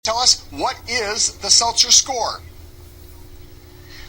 Tell us, what is the Selzer score?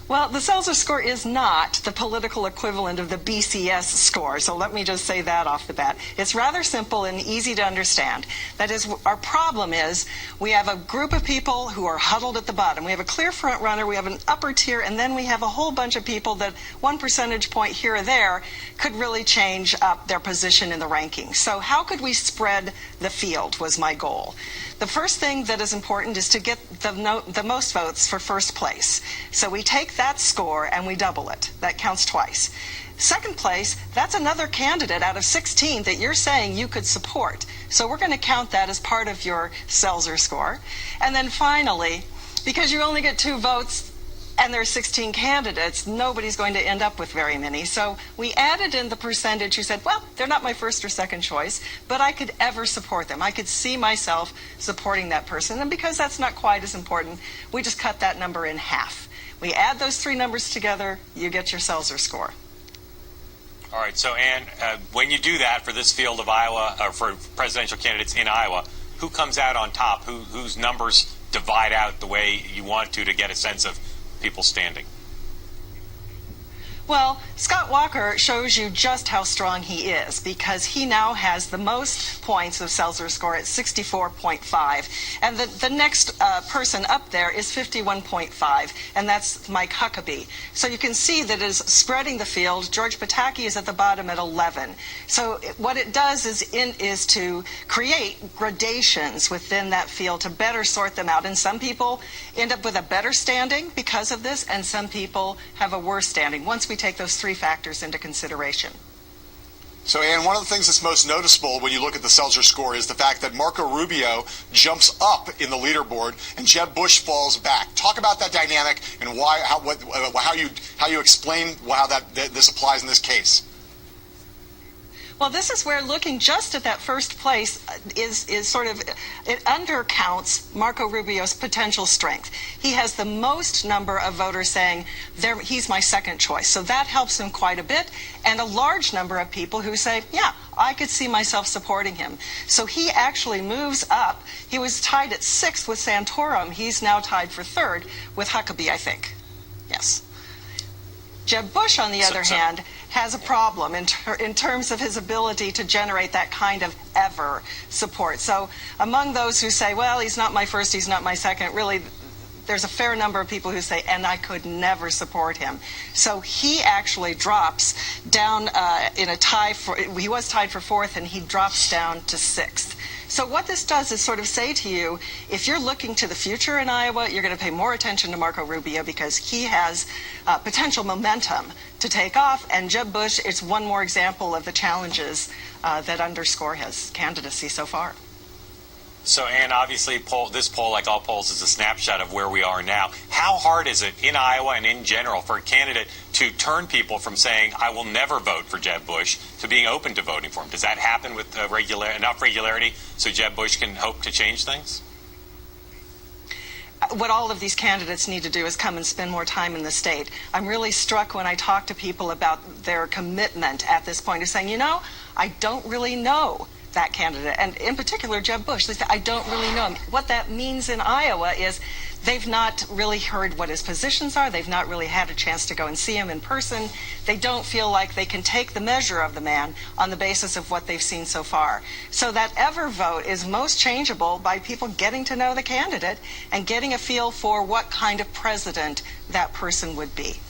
Well, the Selzer score is not the political equivalent of the BCS score, so let me just say that off the bat. It's rather simple and easy to understand. That is, our problem is we have a group of people who are huddled at the bottom. We have a clear front runner, we have an upper tier, and then we have a whole bunch of people that 1 percentage point here or there could really change up their position in the rankings. So how could we spread the field was my goal. The first thing that is important is to get the most votes for first place. So we take that score and we double it. That counts twice. Second place, that's another candidate out of 16 that you're saying you could support. So we're going to count that as part of your Selzer score. And then finally, because you only get 2 votes and there are 16 candidates, nobody's going to end up with very many. So we added in the percentage who said, well, they're not my first or second choice, but I could ever support them. I could see myself supporting that person. And because that's not quite as important, we just cut that number in half. We add those 3 numbers together, you get your Selzer score. All right, so Ann, when you do that for this field of Iowa, or for presidential candidates in Iowa, who comes out on top? Whose numbers divide out the way you want to get a sense of people standing? Well, Scott Walker shows you just how strong he is, because he now has the most points of Selzer score at 64.5, and the next person up there is 51.5, and that's Mike Huckabee. So you can see that it is spreading the field. George Pataki is at the bottom at 11. So what it does is to create gradations within that field to better sort them out, and some people end up with a better standing because of this, and some people have a worse standing once we take those 3 factors into consideration. So, Ann, one of the things that's most noticeable when you look at the Selzer score is the fact that Marco Rubio jumps up in the leaderboard and Jeb Bush falls back. Talk about that dynamic and how you explain how this applies in this case. Well, this is where looking just at that first place is sort of, it undercounts Marco Rubio's potential strength. He has the most number of voters saying he's my second choice. So that helps him quite a bit. And a large number of people who say, yeah, I could see myself supporting him. So he actually moves up. He was tied at 6th with Santorum. He's now tied for 3rd with Huckabee, I think. Yes. Jeb Bush, on the other hand, has a problem in terms of his ability to generate that kind of ever support. So among those who say, well, he's not my first, he's not my second, really, there's a fair number of people who say, and I could never support him. So he actually drops down in a tie. He was tied for 4th, and he drops down to 6th. So what this does is sort of say to you, if you're looking to the future in Iowa, you're going to pay more attention to Marco Rubio because he has potential momentum to take off. And Jeb Bush is one more example of the challenges that underscore his candidacy so far. So, Ann, obviously this poll, like all polls, is a snapshot of where we are now. How hard is it in Iowa and in general for a candidate to turn people from saying, I will never vote for Jeb Bush, to being open to voting for him? Does that happen with enough regularity so Jeb Bush can hope to change things? What all of these candidates need to do is come and spend more time in the state. I'm really struck when I talk to people about their commitment at this point of saying, you know, I don't really know that candidate, and in particular Jeb Bush. They say, I don't really know him. What that means in Iowa is they've not really heard what his positions are. They've not really had a chance to go and see him in person. They don't feel like they can take the measure of the man on the basis of what they've seen so far. So that ever vote is most changeable by people getting to know the candidate and getting a feel for what kind of president that person would be.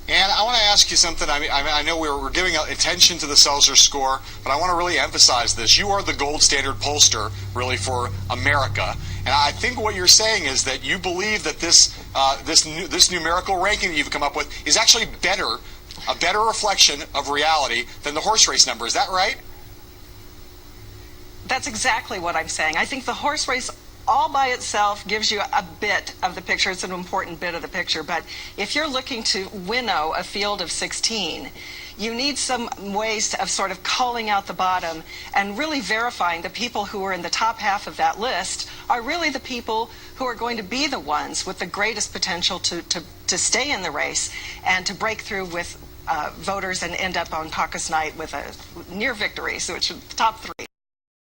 And I want to ask you something. I know we're giving attention to the Selzer score, but I want to really emphasize this. You are the gold standard pollster, really, for America. And I think what you're saying is that you believe that this numerical ranking that you've come up with is actually a better reflection of reality than the horse race number. Is that right? That's exactly what I'm saying. I think the horse race all by itself gives you a bit of the picture. It's an important bit of the picture. But if you're looking to winnow a field of 16, you need some ways of sort of culling out the bottom and really verifying the people who are in the top half of that list are really the people who are going to be the ones with the greatest potential to stay in the race and to break through with voters and end up on caucus night with a near victory, so it's the top 3.